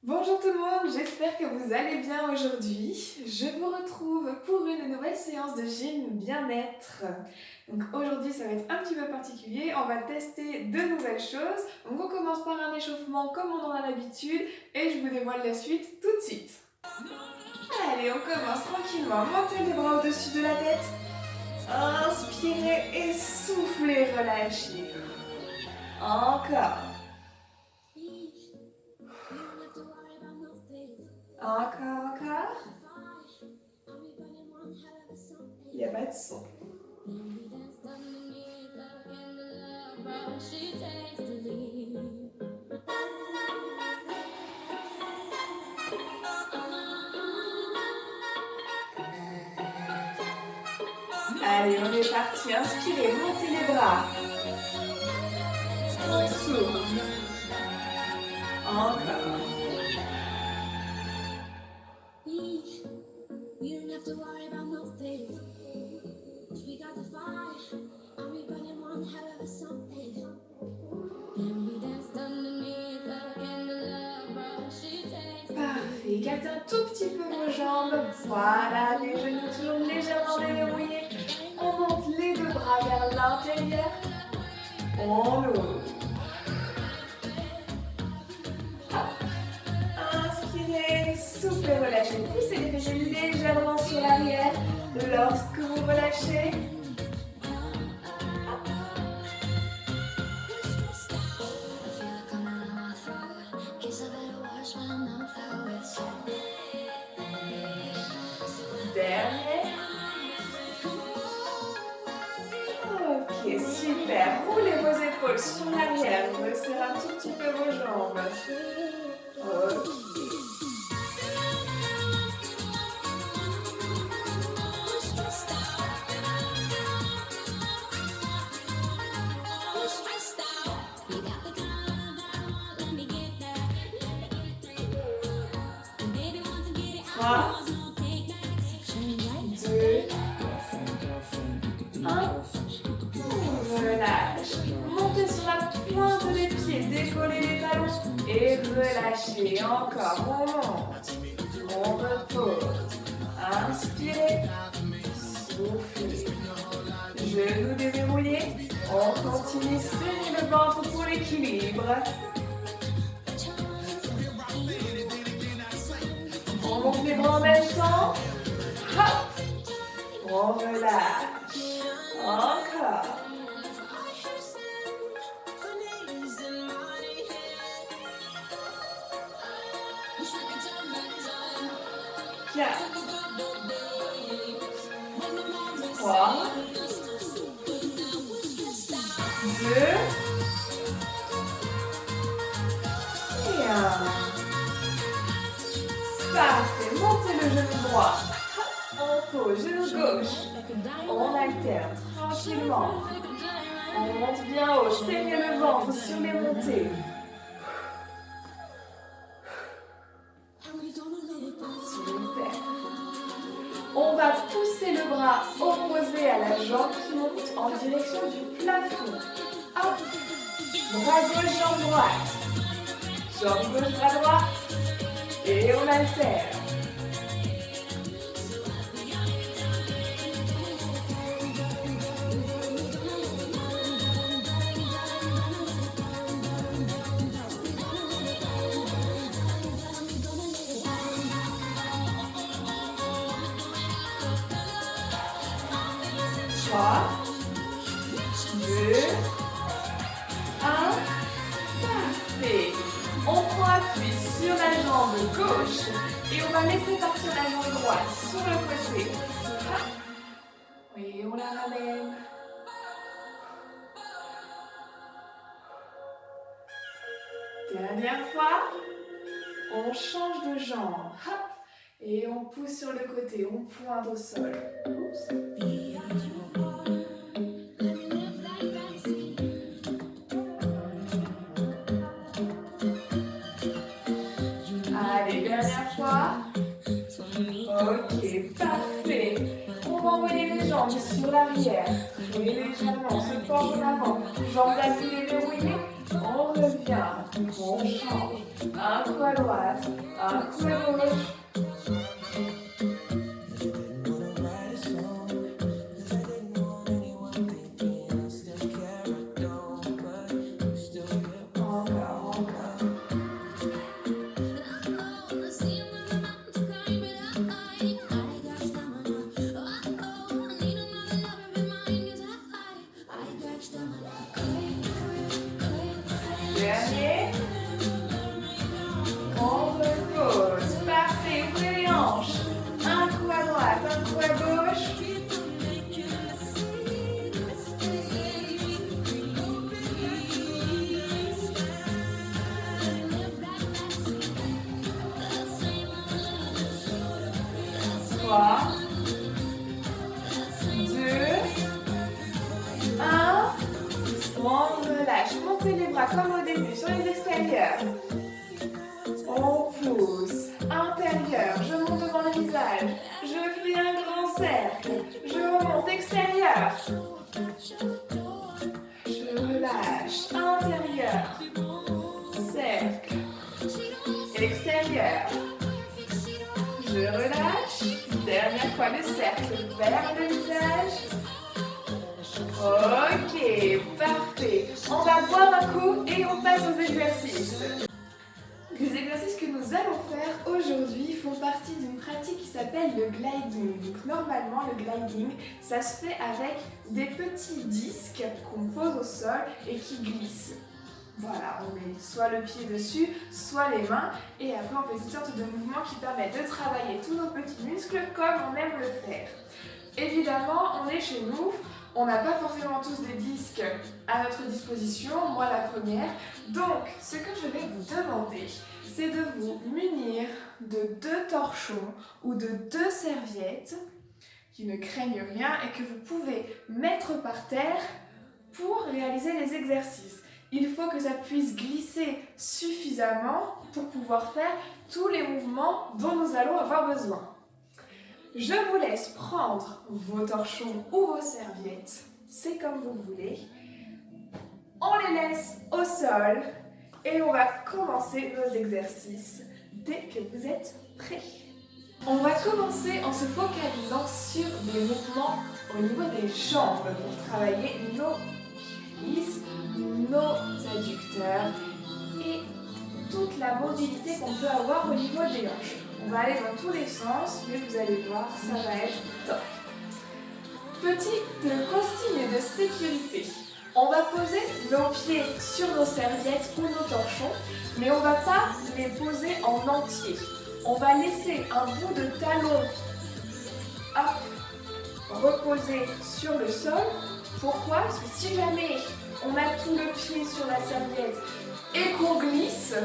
Bonjour tout le monde, j'espère que vous allez bien aujourd'hui. Je vous retrouve pour une nouvelle séance de gym bien-être. Donc aujourd'hui ça va être un petit peu particulier, on va tester de nouvelles choses. Donc on commence par un échauffement comme on en a l'habitude et je vous dévoile la suite tout de suite. Allez, on commence tranquillement, montez les bras au-dessus de la tête. Inspirez et soufflez, relâchez. Encore. Encore. Il n'y a pas de son. Allez, on est parti. Inspirez, montez les bras. On souffle. Encore. Parfait. Gardez un tout petit peu vos jambes. Voilà, les genoux toujours légèrement déverrouillés. On monte les deux bras vers l'intérieur. On ouvre. Inspirez, soufflez, relâchez. Poussez les fessiers légèrement sur l'arrière. Lorsque vous relâchez, dernier. Ok, super. Roulez vos épaules sur l'arrière. Resserrez un tout petit peu vos jambes. Ok. Trois, deux, un. Relâche. Montez sur la pointe des pieds, décollez les talons et relâchez. Encore, on monte, on repose. Inspirez, soufflez. Genoux déverrouillés. On continue, serrez le ventre pour l'équilibre. On monte les bras en même temps. Hop. On relâche. Encore. 4, 3, 2 et 1. Parfait. Montez le genou droit. On pose, genou gauche. On alterne tranquillement. On monte bien haut. Saignez le ventre sur les montées. Super. On va pousser le bras opposé à la jambe qui monte en direction du plafond. Hop. Bras gauche, jambe droite. Jambe gauche, bras droit. Et on alterne. Trois, deux, un. Parfait. On prend appui sur la jambe gauche et on va laisser partir la jambe droite sur le côté. Oui, on la ramène. Dernière fois. On change de jambe. Hop. Et on pousse sur le côté. On pointe au sol. Oups. Allez, dernière fois. Ok, parfait. On va envoyer les jambes sur l'arrière. Et légèrement, se porte en avant. Jambes d'appui déverrouillées. On revient. On change. Un coup à droite. Un coup à gauche. Encore, encore. Dernier. On repose. Parfait. Ouvrez les hanches. Un coup à droite, un coup à gauche. 3, 2, 1. On relâche. Montez les bras comme au début sur les extérieurs. On pousse. Intérieur. Je monte devant le visage. Je fais un grand cercle. Je remonte extérieur. Je relâche. Intérieur. Cercle. Extérieur. Je relâche. Dernière fois le cercle vers le visage. Ok, parfait. On va boire un coup et on passe aux exercices. Les exercices que nous allons faire aujourd'hui font partie d'une pratique qui s'appelle le gliding. Donc normalement le gliding, ça se fait avec des petits disques qu'on pose au sol et qui glissent. Voilà, on met soit le pied dessus, soit les mains, et après on fait toutes sortes de mouvements qui permettent de travailler tous nos petits muscles comme on aime le faire. Évidemment, on est chez nous, on n'a pas forcément tous des disques à notre disposition, moi la première. Donc, ce que je vais vous demander, c'est de vous munir de 2 torchons ou de 2 serviettes qui ne craignent rien et que vous pouvez mettre par terre pour réaliser les exercices. Il faut que ça puisse glisser suffisamment pour pouvoir faire tous les mouvements dont nous allons avoir besoin. Je vous laisse prendre vos torchons ou vos serviettes, c'est comme vous voulez. On les laisse au sol et on va commencer nos exercices dès que vous êtes prêts. On va commencer en se focalisant sur des mouvements au niveau des jambes pour travailler nos cuisses, nos adducteurs et toute la mobilité qu'on peut avoir au niveau des hanches. On va aller dans tous les sens, mais vous allez voir, ça va être top. Petite consigne de sécurité. On va poser nos pieds sur nos serviettes ou nos torchons, mais on ne va pas les poser en entier. On va laisser un bout de talon reposer sur le sol. Pourquoi? Parce que si jamais on a tout le pied sur la serviette et qu'on glisse,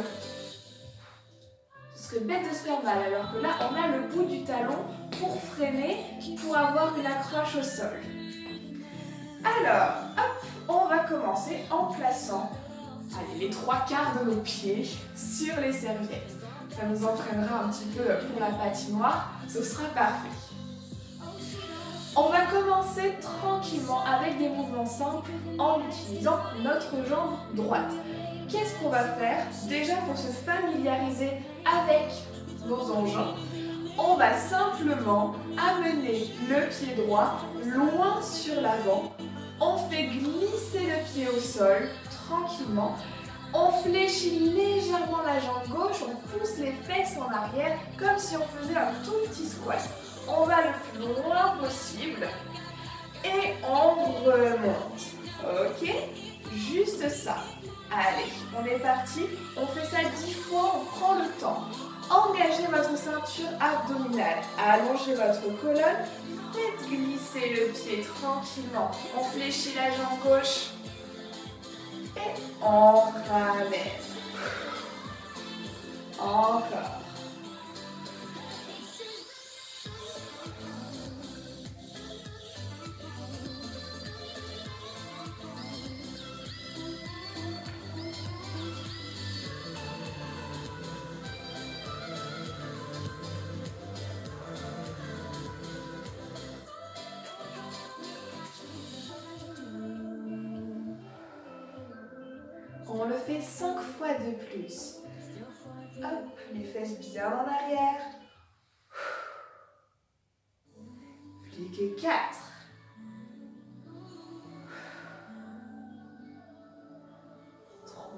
ce serait bête de se faire mal, alors que là on a le bout du talon pour freiner, pour avoir une accroche au sol. Alors, hop, on va commencer en plaçant les 3/4 de nos pieds sur les serviettes. Ça nous entraînera un petit peu pour la patinoire, ce sera parfait. On va commencer tranquillement avec des mouvements simples en utilisant notre jambe droite. Qu'est-ce qu'on va faire? Déjà pour se familiariser avec nos engins, on va simplement amener le pied droit loin sur l'avant. On fait glisser le pied au sol tranquillement. On fléchit légèrement la jambe gauche, on pousse les fesses en arrière comme si on faisait un tout petit squat. On va le plus loin possible et on remonte. Ok? Juste ça. Allez, on est parti. On fait ça 10 fois, on prend le temps. Engagez votre ceinture abdominale. Allongez votre colonne. Faites glisser le pied tranquillement. On fléchit la jambe gauche. Et on ramène. Encore. On le fait 5 fois de plus. Hop, les fesses bien en arrière. Plus que 4. 3.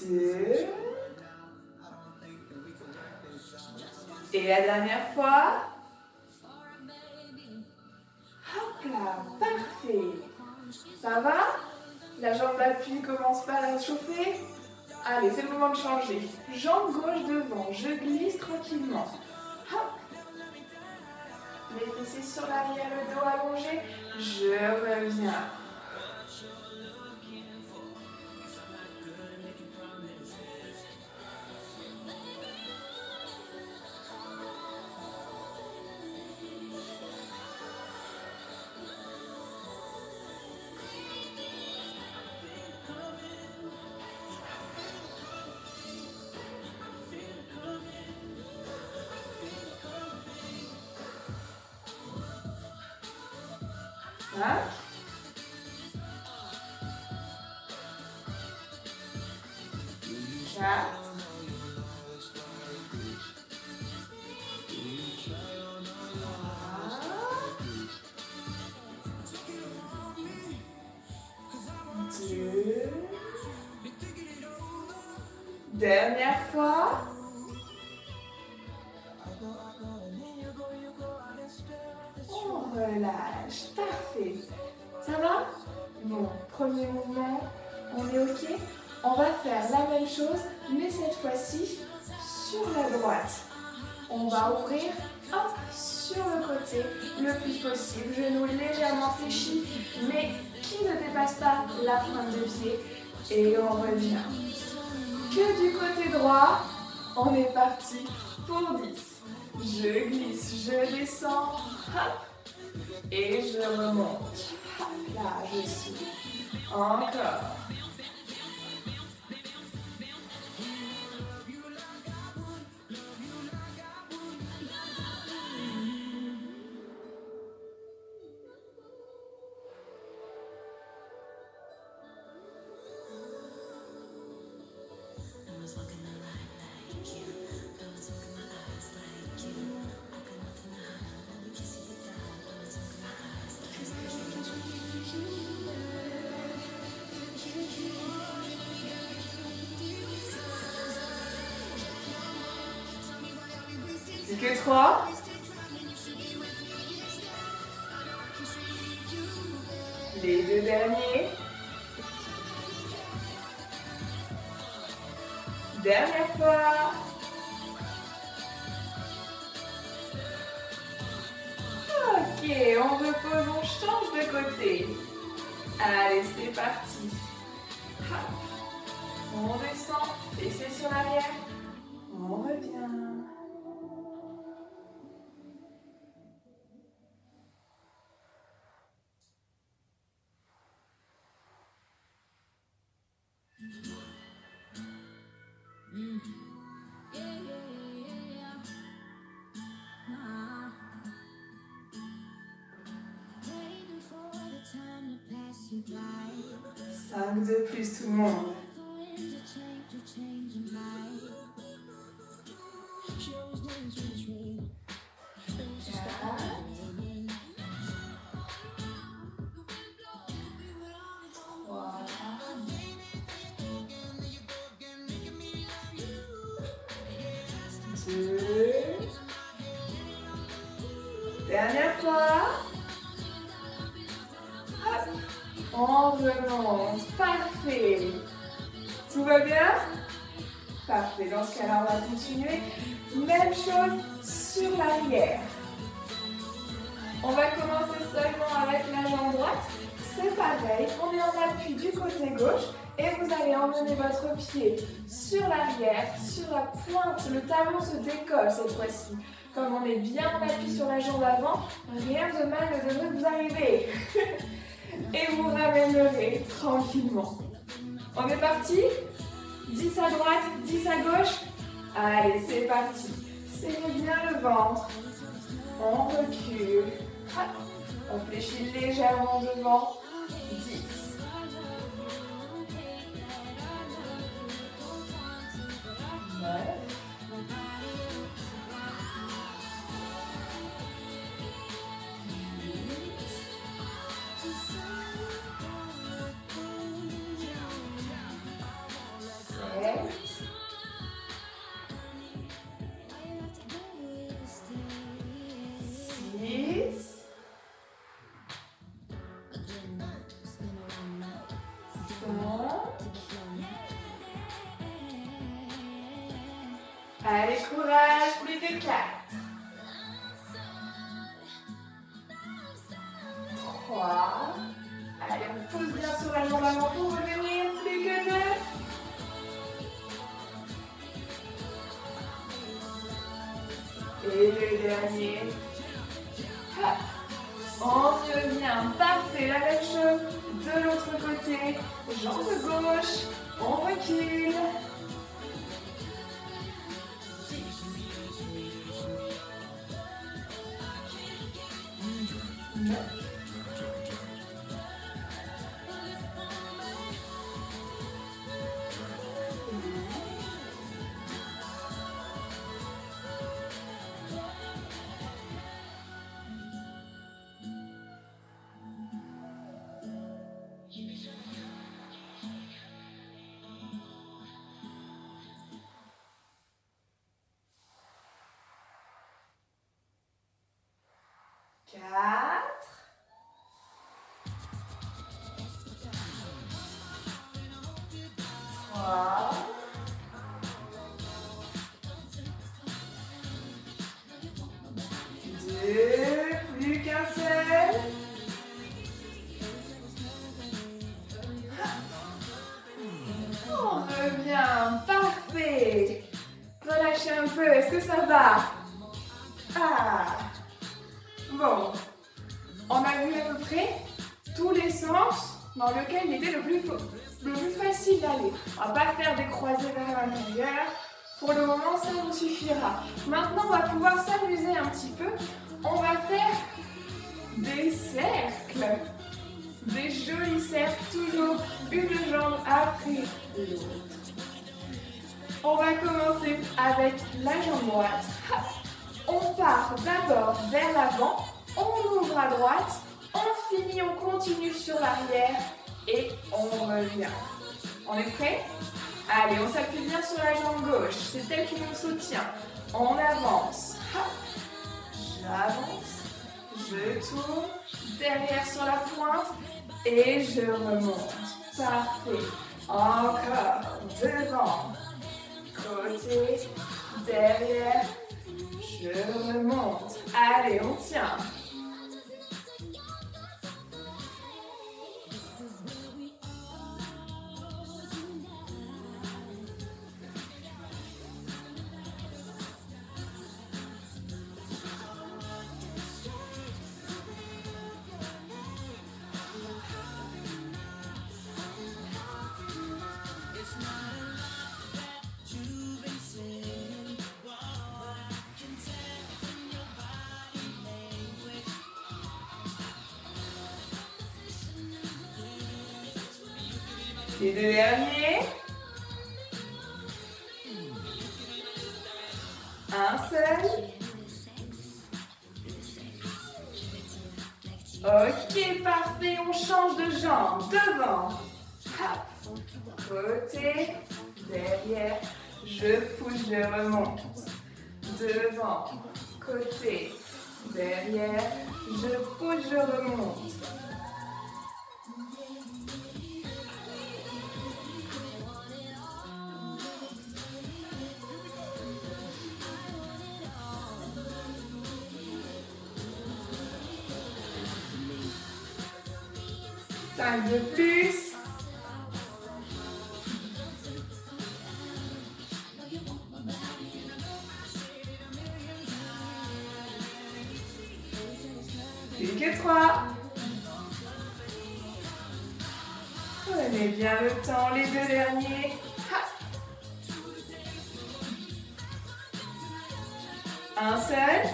2. Et la dernière fois. Hop là, parfait. Ça va? La jambe d'appui commence pas à chauffer. Allez, c'est le moment de changer. Jambe gauche devant, je glisse tranquillement. Hop. Les fessiers sur l'arrière, le dos allongé. Je reviens. Hein? 4. 2. Dernière fois. On relâche. Parfait. Ça va? Bon, premier mouvement, on est OK. On va faire la même chose, mais cette fois-ci sur la droite. On va ouvrir hop, sur le côté le plus possible. Genoux légèrement fléchis, mais qui ne dépasse pas la pointe de pied. Et on revient. Que du côté droit, on est parti pour 10. Je glisse, je descends, hop, et je remonte. Hop, là, je suis. Encore. C'est que 3. Les 2 derniers. Dernière fois. Ok, on repose, on change de côté. Allez, c'est parti. Hop. On descend, fessiers sur l'arrière. On revient. Cinq de plus, tout le monde. 4. 3. 2. Dernière fois. Hop. On remonte. Parfait. Tout va bien? Parfait. Dans ce cas-là, on va continuer. Même chose sur l'arrière. On va commencer seulement avec la jambe droite. C'est pareil. On est en appui du côté gauche. Et vous allez emmener votre pied sur l'arrière, sur la pointe. Le talon se décolle cette fois-ci. Comme on est bien en appui sur la jambe avant, rien de mal ne devrait vous arriver. Et vous ramènerez tranquillement. On est parti? 10 à droite, 10 à gauche. Allez, c'est parti. Serrez bien le ventre. On recule. Hop. On fléchit légèrement devant. 10. Allez, courage, plus que 4. 3. Allez, on pose bien sur la jambe avant pour revenir, plus que 2. Et le dernier. Hop. On revient, parfait, la même chose de l'autre côté. Jambe gauche, on recule. 9. 4. 3. 2. Plus qu'un seul. On revient, parfait. Relâchez un peu, est-ce que ça va? Ah. Bon, on a vu à peu près tous les sens dans lesquels il était le plus facile d'aller. On ne va pas faire des croisés vers l'intérieur. Pour le moment, ça nous suffira. Maintenant, on va pouvoir s'amuser un petit peu. On va faire des cercles. Des jolis cercles, toujours une jambe après l'autre. On va commencer avec la jambe droite. On part d'abord vers l'avant, on ouvre à droite, on finit, on continue sur l'arrière et on revient. On est prêt? Allez, on s'appuie bien sur la jambe gauche, c'est elle qui nous soutient. On avance. J'avance, je tourne, derrière sur la pointe et je remonte. Parfait. Encore, devant, côté, derrière. Je remonte. Allez, on tient. Les deux derniers. Un seul. Ok, parfait. On change de jambe. Devant. Hop. Côté. Derrière. Je pousse, je remonte. Devant. Côté. Derrière. Je pousse, je remonte. Cinq de plus. Plus que 3. Prenez bien le temps, les deux derniers. Un seul.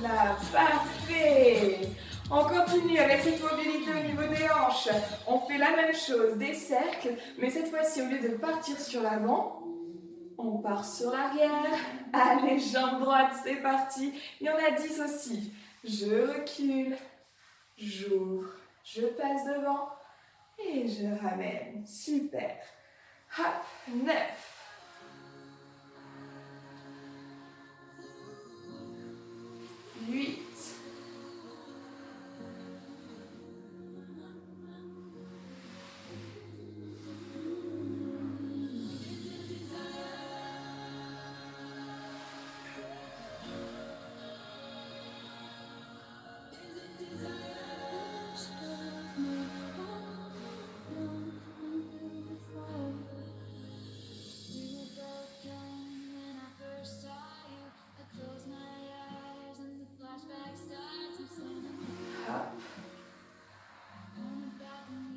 Là, parfait. On continue avec cette mobilité au niveau des hanches. On fait la même chose, des cercles, mais cette fois-ci, au lieu de partir sur l'avant, on part sur l'arrière. Allez, jambe droite, c'est parti. Il y en a 10 aussi. Je recule, j'ouvre, je passe devant et je ramène. Super. Hop, 9. 8. 7.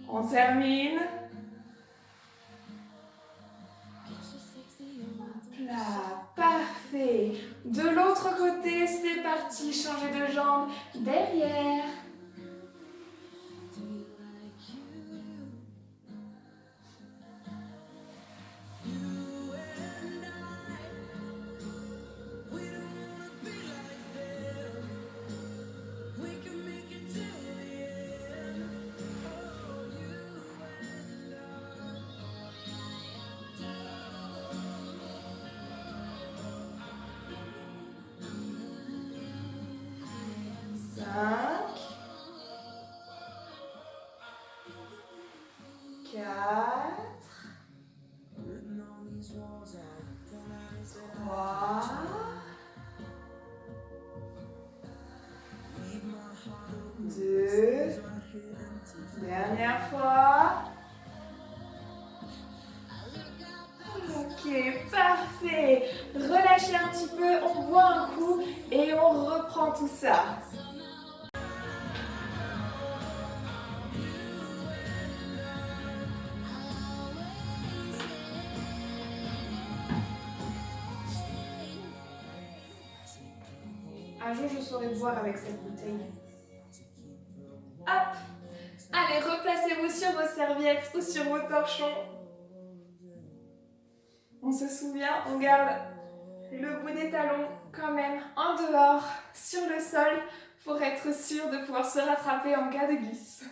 On termine. Là, parfait. De l'autre côté, c'est parti. Changez de jambe derrière. Dernière fois. Ok, parfait. Relâchez un petit peu, on boit un coup et on reprend tout ça. Un jour, je saurai boire avec cette bouteille. Hop! Allez, replacez-vous sur vos serviettes ou sur vos torchons. On se souvient, on garde le bout des talons quand même en dehors, sur le sol, pour être sûr de pouvoir se rattraper en cas de glisse.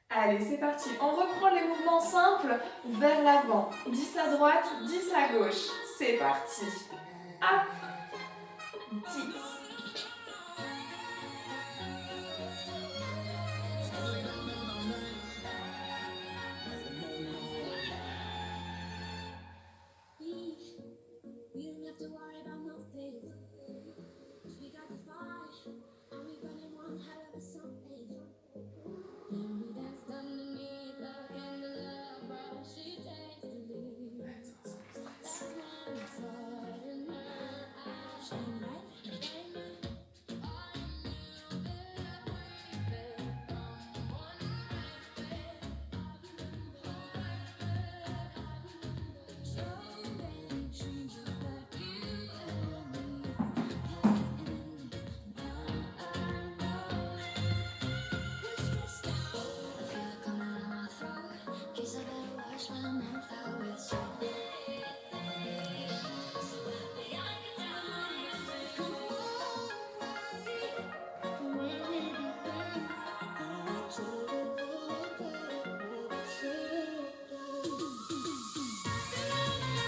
Allez, c'est parti. On reprend les mouvements simples vers l'avant. 10 à droite, 10 à gauche. C'est parti. Hop! 10.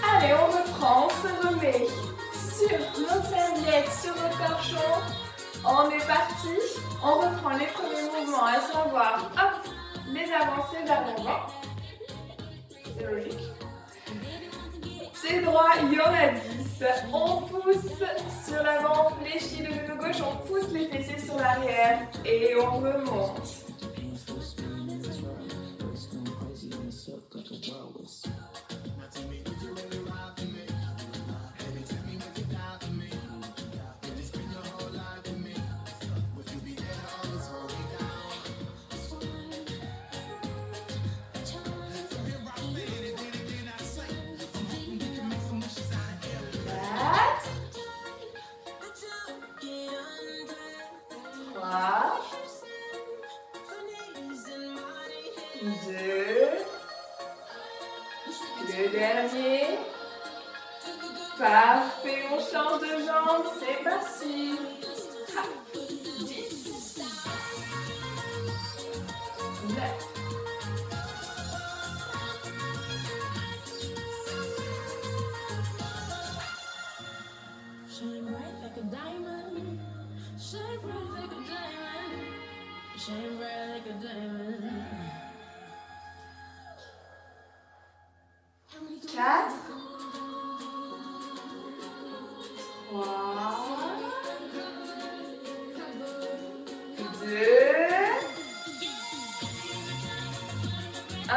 Allez, on reprend, on se remet sur nos serviettes, sur nos torchons. On est parti. On reprend les premiers mouvements, à savoir, hop, les avancées vers l'avant. C'est logique. C'est droit, il y en a 10. On pousse sur l'avant, on fléchit le genou gauche, on pousse les fessiers sur l'arrière et on remonte. Le dernier. Parfait, on change de jambe, c'est parti. 10. 9. Shine bright like a diamond. Shine bright like a diamond. Shine bright like a diamond. 4. 3. 2. 1.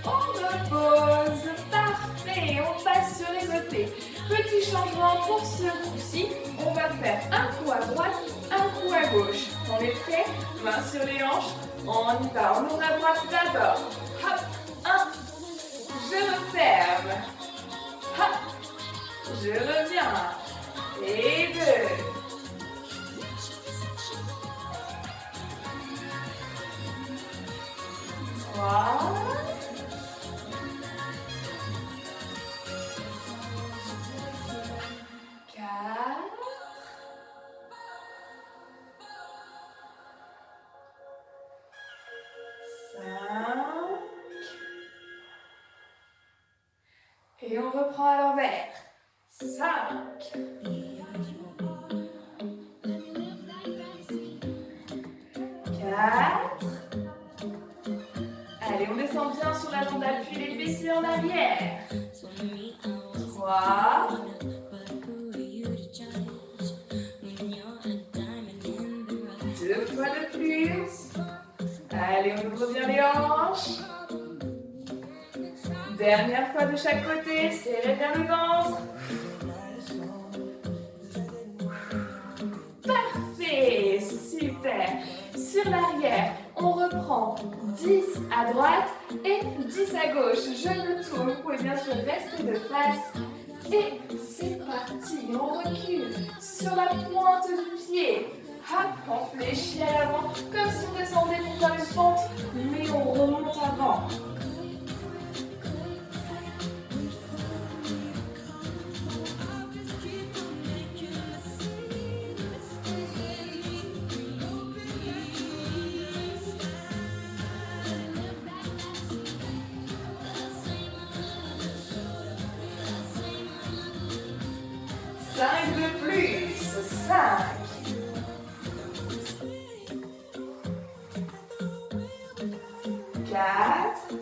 On repose. Parfait. On passe sur les côtés. Petit changement pour ce coup-ci. On va faire un coup à droite, un coup à gauche. On est prêt? Main sur les hanches. On y va, on ouvre la droite d'abord. Hop, 1, je referme. Hop, je reviens. Et 2. 3. 4. 5. Et on reprend à l'envers. 5. 4. Allez, on descend bien sur la jambe d'appui, les fessiers en arrière. 3. 2 fois de plus. Allez, on ouvre bien les hanches. Dernière fois de chaque côté, serrez bien le ventre. Parfait, super. Sur l'arrière, on reprend 10 à droite et 10 à gauche. Je me tourne, vous pouvez bien sûr rester de face. Et c'est parti, on recule sur la pointe du pied. Hop, on fléchit à l'avant, comme si on descendait pour faire une pente, mais on remonte avant. Cinq de plus, 5. 4.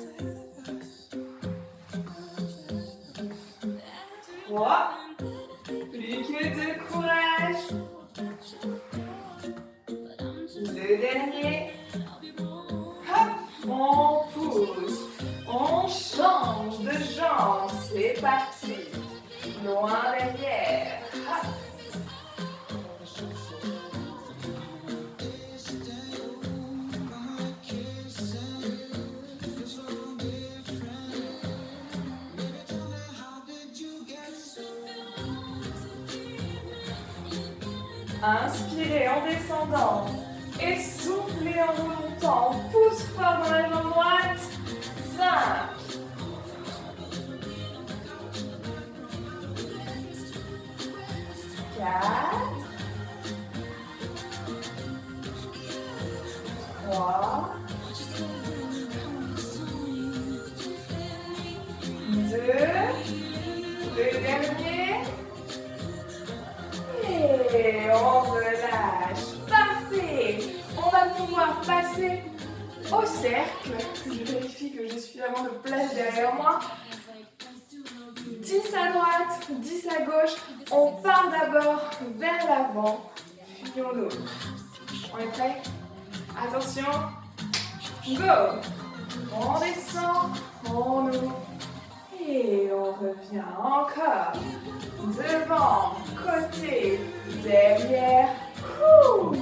3. Plus que 2, courage. Le dernier. Hop, on pousse. On change de jambe. C'est parti. Loin derrière. Hop. Inspirez en descendant et soufflez en remontant. Pousse fort dans la jambe droite. 5. 4. 3. 2. Le dernier. Et on relâche. Parfait. On va pouvoir passer au cercle. Je vérifie que j'ai suffisamment de place derrière moi. 10 à droite, 10 à gauche. On part d'abord vers l'avant, puis on ouvre. On est prêt? Attention. Go. On descend, on ouvre. Et on revient encore. Devant, côté, derrière. Ouh.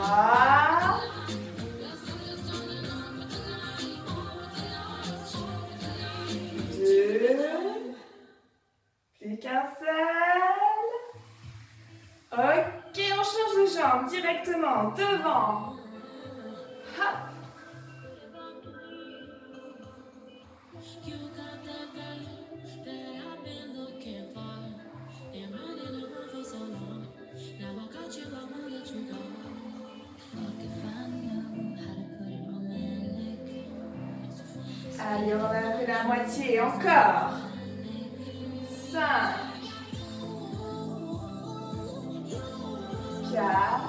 Ah. 2. Plus qu'un seul. Ok, on change de jambe directement devant. Hop. Allez, on a fait la moitié, encore. 5. 4.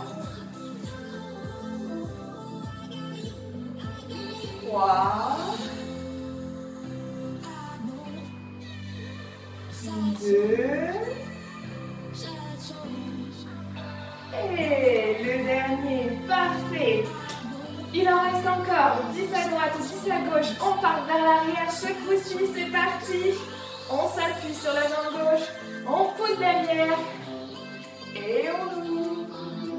3. reste encore 10 à droite, 10 à gauche. On part vers l'arrière. Ce coup-ci, c'est parti. On s'appuie sur la jambe gauche. On pousse derrière. Et on ouvre.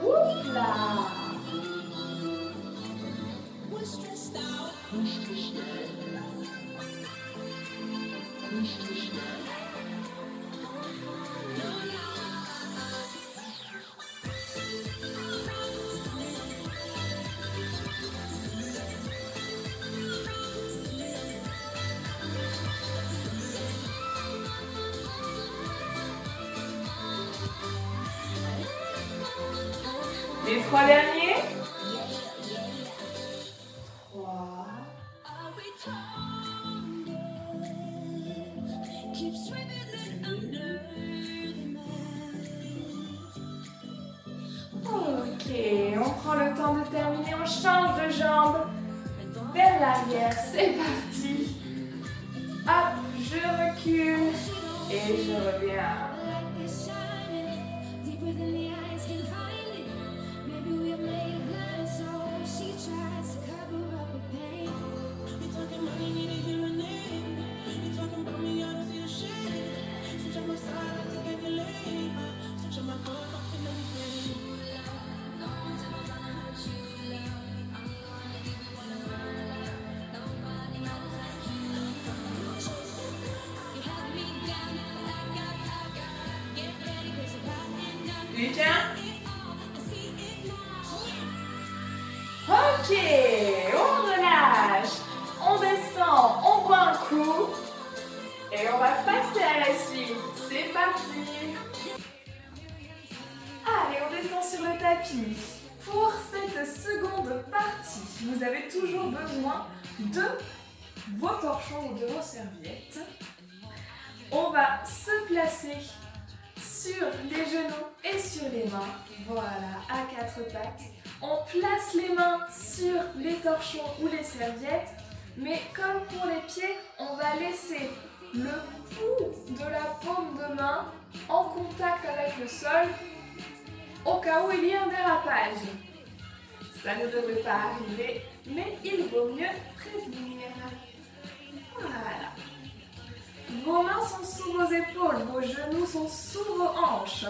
Oups là. Les 3 derniers. 3. Ok, on prend le temps de terminer, on change de jambe vers l'arrière, c'est parti. Hop, je recule et je reviens. Tu tiens? Ok, on relâche, on descend, on boit un coup et on va passer à la suite. C'est parti. Allez, on descend sur le tapis. Pour cette seconde partie, vous avez toujours besoin de vos torchons ou de vos serviettes. On va se placer sur les genoux et sur les mains. Voilà, à 4 pattes. On place les mains sur les torchons ou les serviettes, mais comme pour les pieds, on va laisser le bout de la paume de main en contact avec le sol au cas où il y ait un dérapage. Ça ne devrait pas arriver, mais il vaut mieux prévenir. Voilà. Vos mains sont sous vos épaules, vos genoux sont sous vos hanches.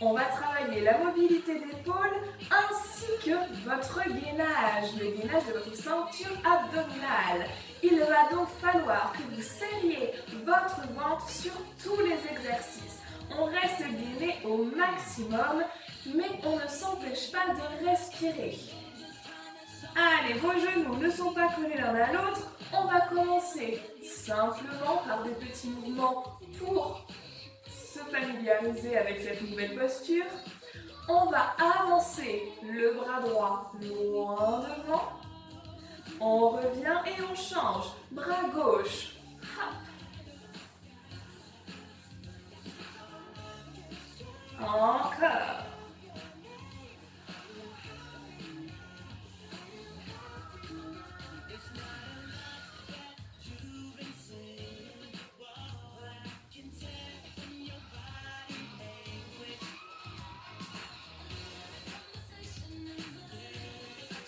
On va travailler la mobilité d'épaule ainsi que votre gainage, le gainage de votre ceinture abdominale. Il va donc falloir que vous serriez votre ventre sur tous les exercices. On reste gainé au maximum, mais on ne s'empêche pas de respirer. Allez, vos genoux ne sont pas collés l'un à l'autre. On va commencer simplement par des petits mouvements pour se familiariser avec cette nouvelle posture. On va avancer le bras droit loin devant. On revient et on change. Bras gauche. Hop. Encore.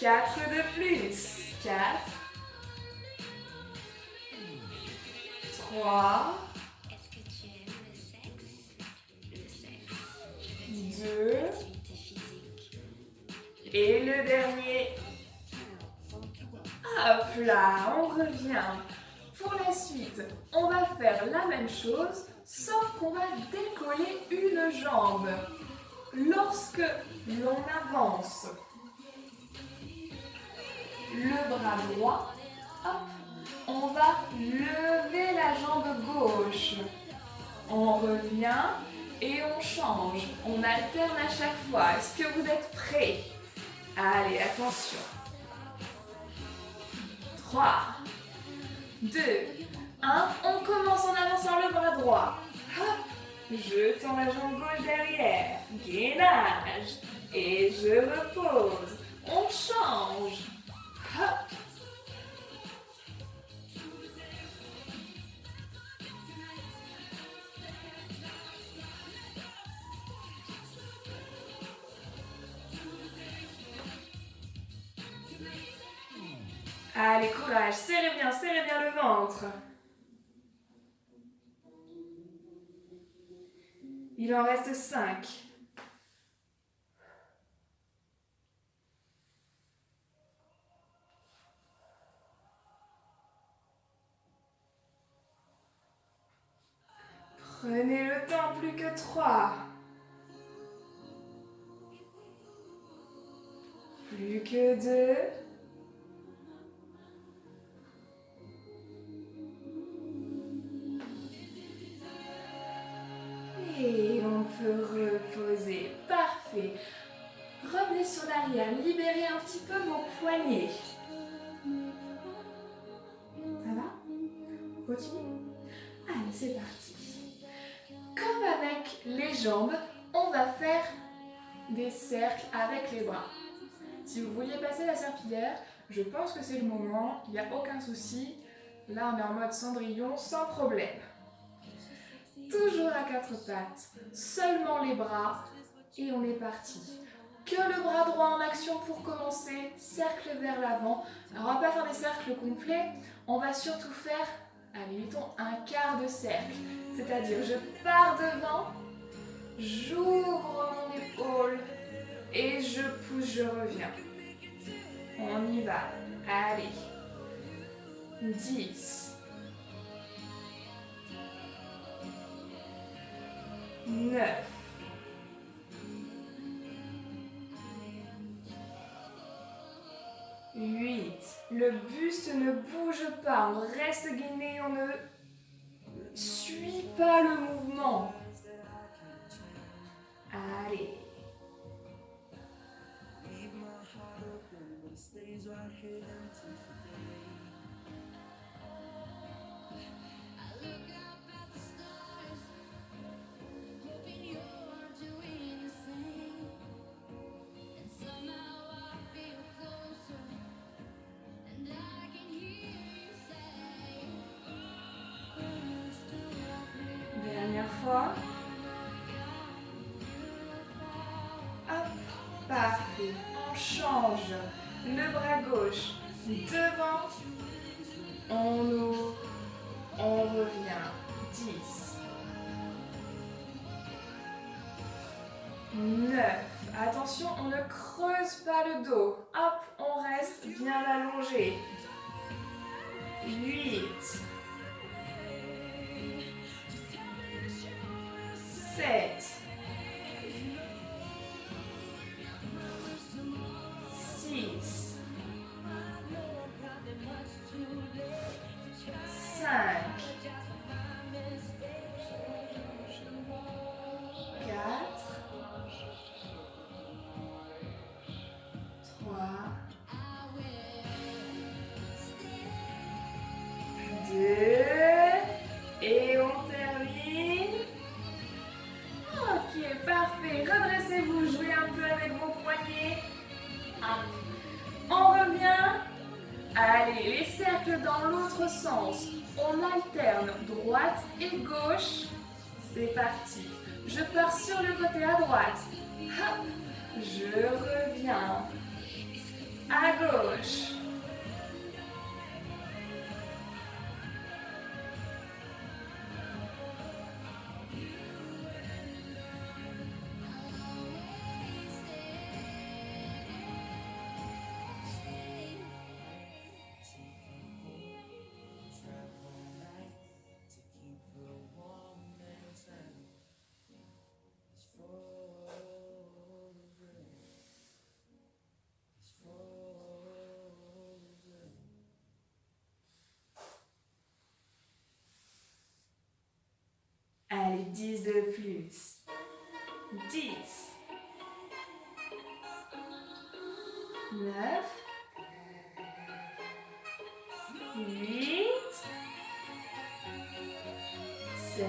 Quatre de plus. 4. 3. 2. Et le dernier. Hop là, on revient. Pour la suite, on va faire la même chose, sauf qu'on va décoller une jambe. Lorsque l'on avance le bras droit, hop, on va lever la jambe gauche. On revient et on change. On alterne à chaque fois. Est-ce que vous êtes prêts? Allez, attention. 3, 2, 1. On commence en avançant le bras droit. Hop, je tends la jambe gauche derrière. Gainage. Et je repose. On change. Hop. Allez, courage, serrez bien le ventre. Il en reste 5. Prenez le temps, plus que 3. Plus que 2. Et on peut reposer. Parfait. Revenez sur l'arrière, libérez un petit peu vos poignets. Ça va? On continue? Allez, c'est parti. Comme avec les jambes, on va faire des cercles avec les bras. Si vous vouliez passer la serpillière, je pense que c'est le moment, il n'y a aucun souci. Là, on est en mode Cendrillon, sans problème. Toujours à 4 pattes, seulement les bras, et on est parti. Que le bras droit en action pour commencer, cercle vers l'avant. Alors on va pas faire des cercles complets, on va surtout faire, allez, mettons un quart de cercle. C'est-à-dire, je pars devant, j'ouvre mon épaule, et je pousse, je reviens. On y va. Allez. 10. 9. 8. Le buste ne bouge pas. On reste gainé. On ne suit pas le mouvement. Allez. dernière fois. Hop, parfait. On change. Le bras gauche devant. On ouvre. On revient. 10. 9. Attention, on ne creuse pas le dos. Hop, on reste bien allongé. 8. 7. 6. 5. 4. 3. 2. Et on termine. Ok, parfait. Redressez-vous, jouez un peu avec vos poignets. On revient. Allez, les cercles dans l'autre sens. On alterne droite et gauche. C'est parti. Je pars sur le côté à droite. Hop. Je reviens. À gauche. Allez, 10 de plus. 10. 9. 8. 7.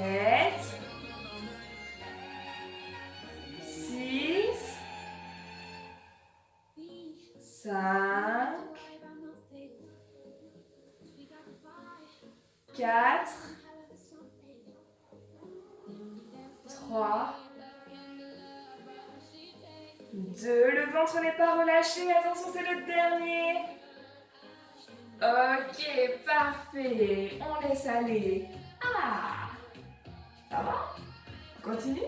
6. 5. 4. 3. 2. Le ventre n'est pas relâché. Attention, c'est le dernier. Ok, parfait. On laisse aller. Ah, ça va? On continue?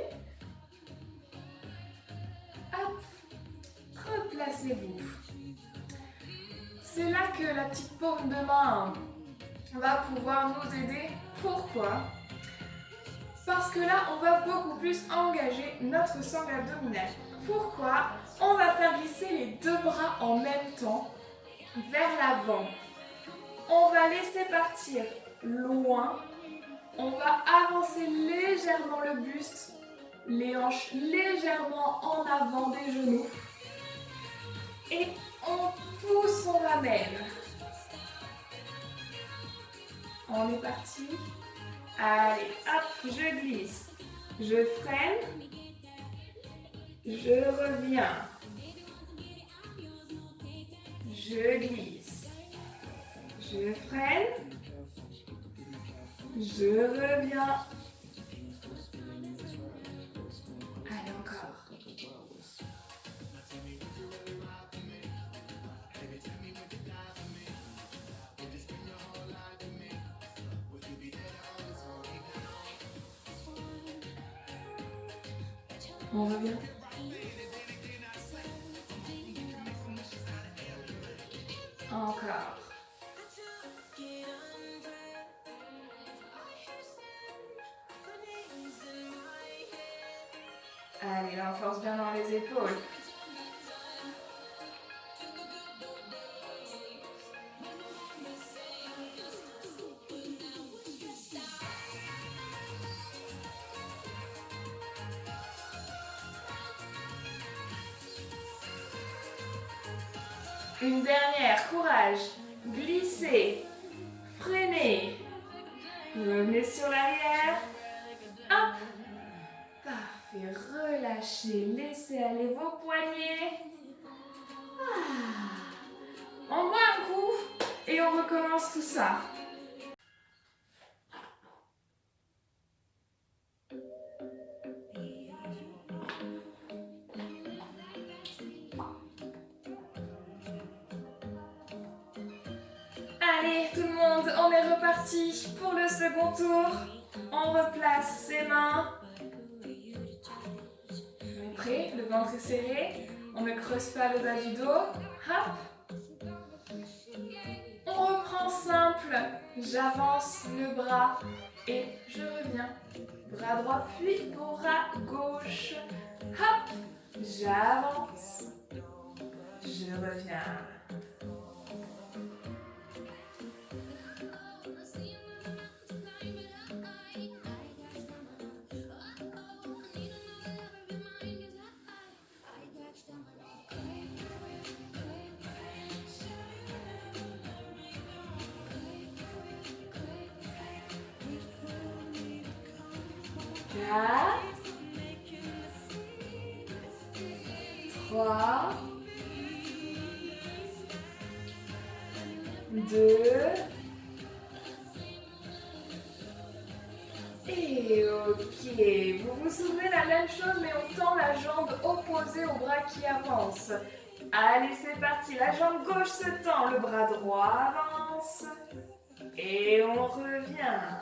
Hop, replacez-vous. C'est là que la petite paume de main va pouvoir nous aider. Pourquoi? Parce que là, on va beaucoup plus engager notre sangle abdominale. Pourquoi? On va faire glisser les deux bras en même temps vers l'avant. On va laisser partir loin. On va avancer légèrement le buste, les hanches légèrement en avant des genoux. Et on pousse, on ramène. On est parti. Allez, hop, je glisse. Je freine. Je reviens. Je glisse. Je freine. Je reviens. Allez, encore. On revient. Encore. Allez, là, on force bien dans les épaules. Une dernière, courage. Glissez, freinez. Revenez sur l'arrière. Hop. Parfait, relâchez, laissez aller vos poignets. On boit un coup et on recommence tout ça. Allez, tout le monde, on est reparti pour le second tour. On replace ses mains. On est prêt, le ventre est serré. On ne creuse pas le bas du dos. Hop. On reprend simple. J'avance le bras et je reviens. Bras droit puis bras gauche. Hop. J'avance. Je reviens. Quatre, 3, 2, et ok. Vous vous souvenez la même chose, mais on tend la jambe opposée au bras qui avance. Allez, c'est parti. La jambe gauche se tend, le bras droit avance. Et on revient.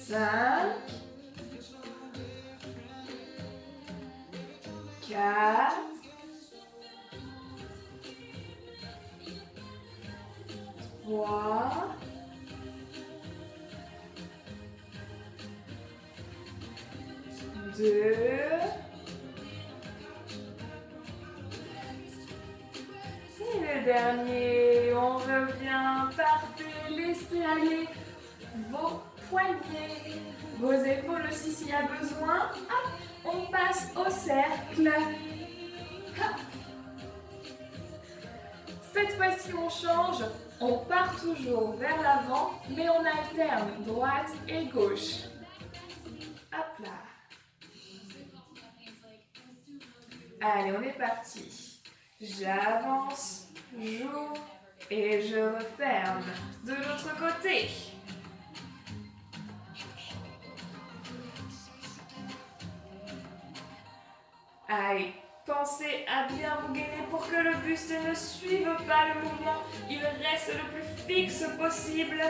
Cinq, 4, 3, 2, et le dernier, on revient, parfait, laissez aller vos poignets, vos épaules aussi s'il y a besoin. Hop, on passe au cercle. Hop. Cette fois-ci, on change. On part toujours vers l'avant, mais on alterne droite et gauche. Hop là. Allez, on est parti. J'avance, j'ouvre et je referme. De l'autre côté. Allez, pensez à bien vous gainer pour que le buste ne suive pas le mouvement. Il reste le plus fixe possible.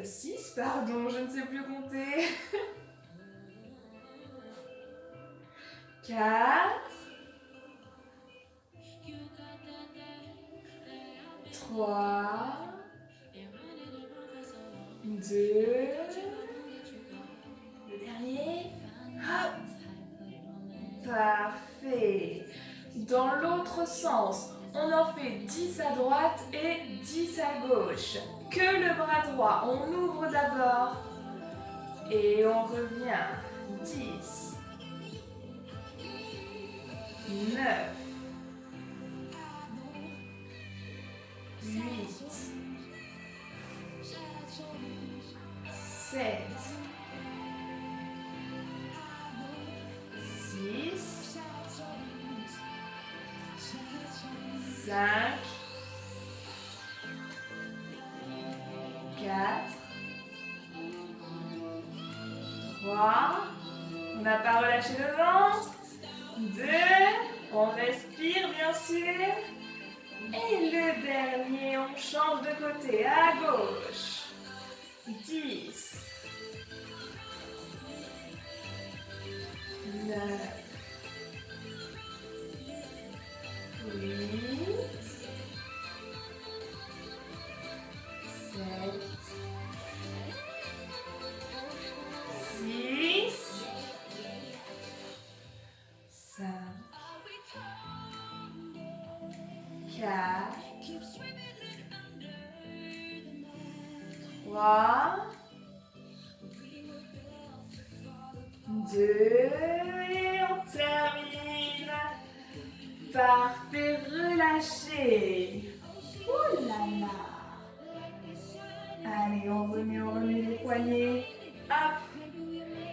Six, pardon, je ne sais plus compter. 4, 3, 2, le dernier. Hop. Parfait. Dans l'autre sens, on en fait 10 à droite et 10 à gauche. Que le bras droit, on ouvre d'abord et on revient. 10, 9, 8, 7, 6, 5, 4, 3, on n'a pas relâché le ventre, 2, on respire bien sûr, et le dernier, on change de côté à gauche, 10, 9, 8, 7, 6, 5, 4, 3, 2, et on termine. Parfait, relâchez. Oh là là. Allez, on remet les poignets. Hop.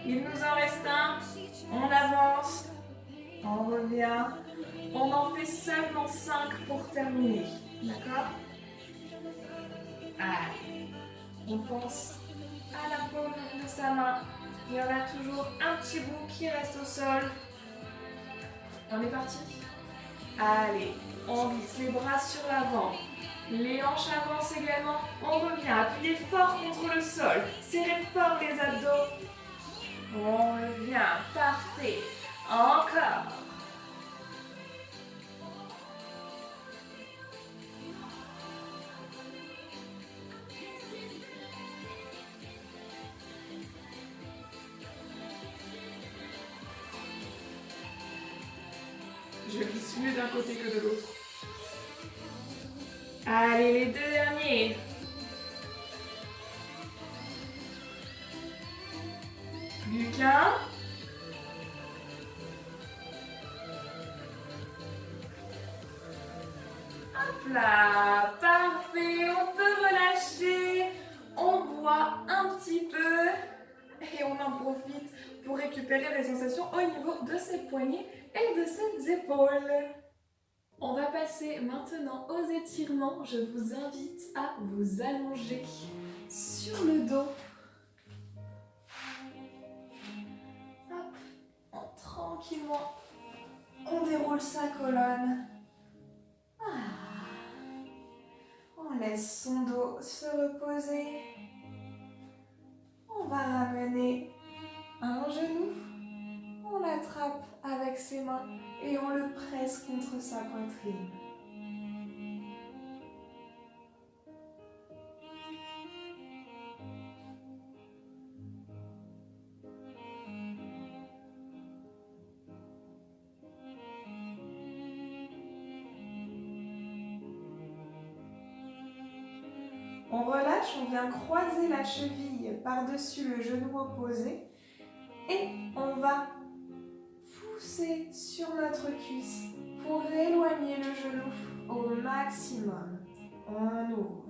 Il nous en reste un. On avance. On revient. On en fait seulement 5 pour terminer. D'accord? Allez. On pense à la paume de sa main. Il y en a toujours un petit bout qui reste au sol. On est parti? Allez, on glisse les bras sur l'avant. Les hanches avancent également. On revient, appuyez fort contre le sol. Serrez fort les abdos. On revient, parfait. Encore. Je glisse mieux d'un côté que de l'autre. Allez, les deux derniers. Plus qu'un. Hop là, parfait. On peut relâcher. On boit un petit peu. Et on en profite pour récupérer les sensations au niveau de ses poignets et de ses épaules. On va passer maintenant aux étirements. Je vous invite à vous allonger sur le dos. Hop, tranquillement, on déroule sa colonne. On laisse son dos se reposer. On va ramener un genou. On l'attrape avec ses mains et on le presse contre sa poitrine. On relâche, on vient croiser la cheville par-dessus le genou opposé et on va pousser sur notre cuisse pour éloigner le genou au maximum. On ouvre.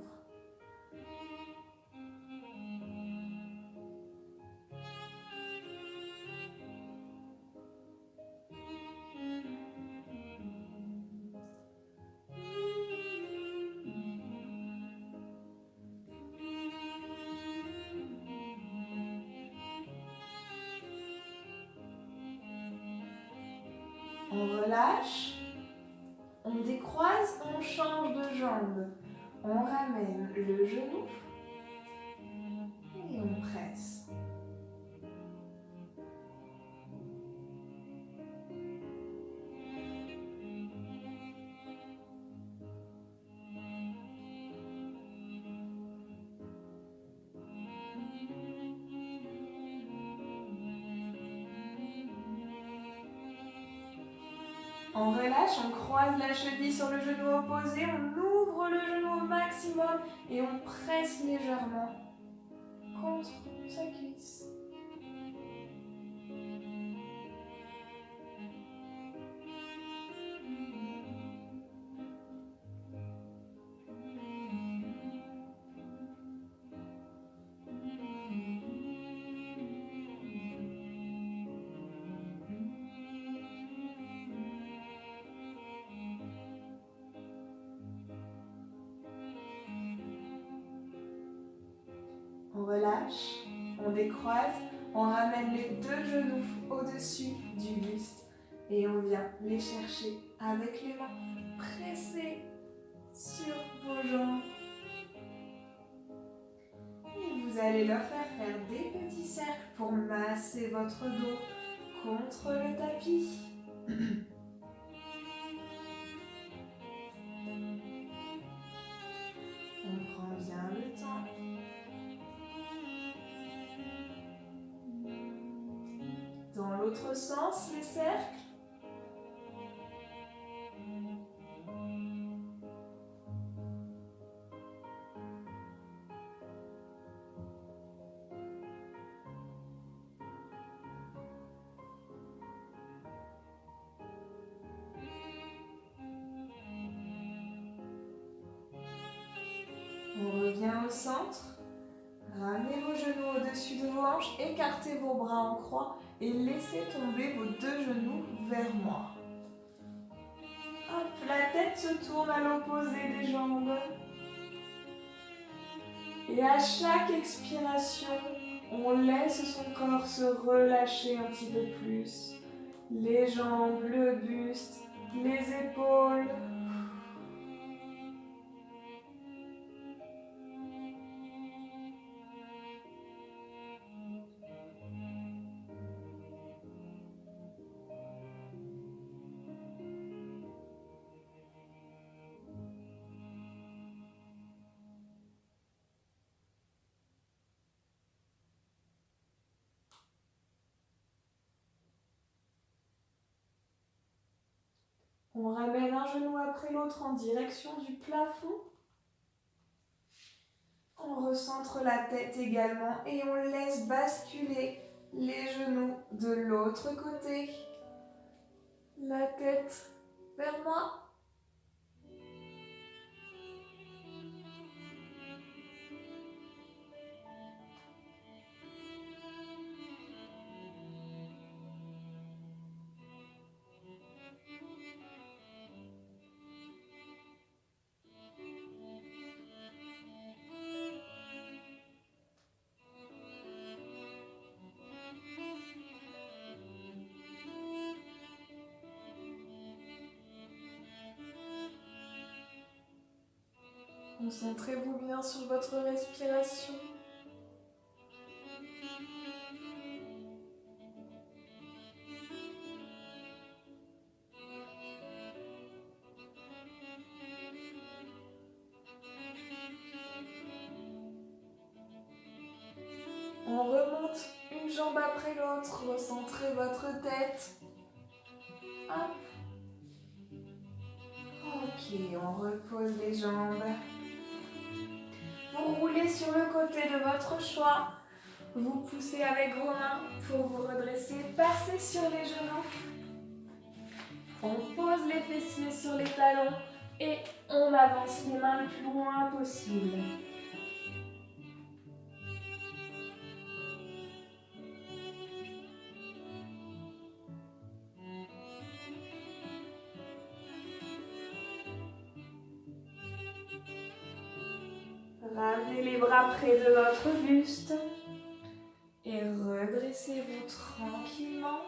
On relâche, on décroise, on change de jambe. On ramène le genou et on presse. On relâche, on croise la cheville sur le genou opposé, on ouvre le genou au maximum et on presse légèrement contre sa cuisse. On relâche, on décroise, on ramène les deux genoux au-dessus du buste et on vient les chercher avec les mains pressées sur vos jambes. Et vous allez leur faire des petits cercles pour masser votre dos contre le tapis. On prend bien le temps. Dans l'autre sens, les cercles. On revient au centre. Ramenez vos genoux au-dessus de vos hanches, écartez vos bras en croix et laissez tomber vos deux genoux vers moi. Hop, la tête se tourne à l'opposé des jambes. Et à chaque expiration, on laisse son corps se relâcher un petit peu plus. Les jambes, le buste, les épaules. On ramène un genou après l'autre en direction du plafond. On recentre la tête également et on laisse basculer les genoux de l'autre côté. La tête vers moi. Concentrez-vous bien sur votre respiration. On remonte une jambe après l'autre, recentrez votre tête. Hop. Ok, on repose les jambes. Vous roulez sur le côté de votre choix. Vous poussez avec vos mains pour vous redresser. Passez sur les genoux. On pose les fessiers sur les talons et on avance les mains le plus loin possible. Ramenez les bras près de votre buste et redressez-vous tranquillement.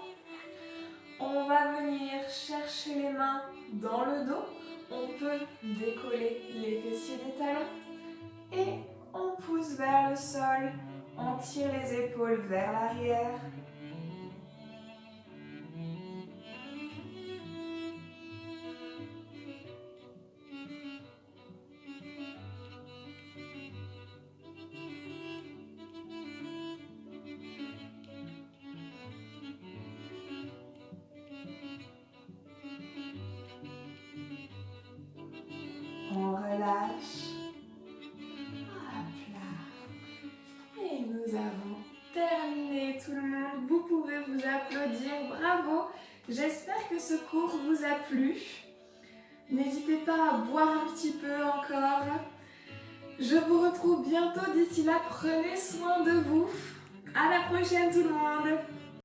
On va venir chercher les mains dans le dos. On peut décoller les fessiers des talons et on pousse vers le sol. On tire les épaules vers l'arrière. On relâche. Hop là. Et nous avons terminé tout le monde. Vous pouvez vous applaudir. Bravo. J'espère que ce cours vous a plu. N'hésitez pas à boire un petit peu encore. Je vous retrouve bientôt. D'ici là, prenez soin de vous. À la prochaine tout le monde.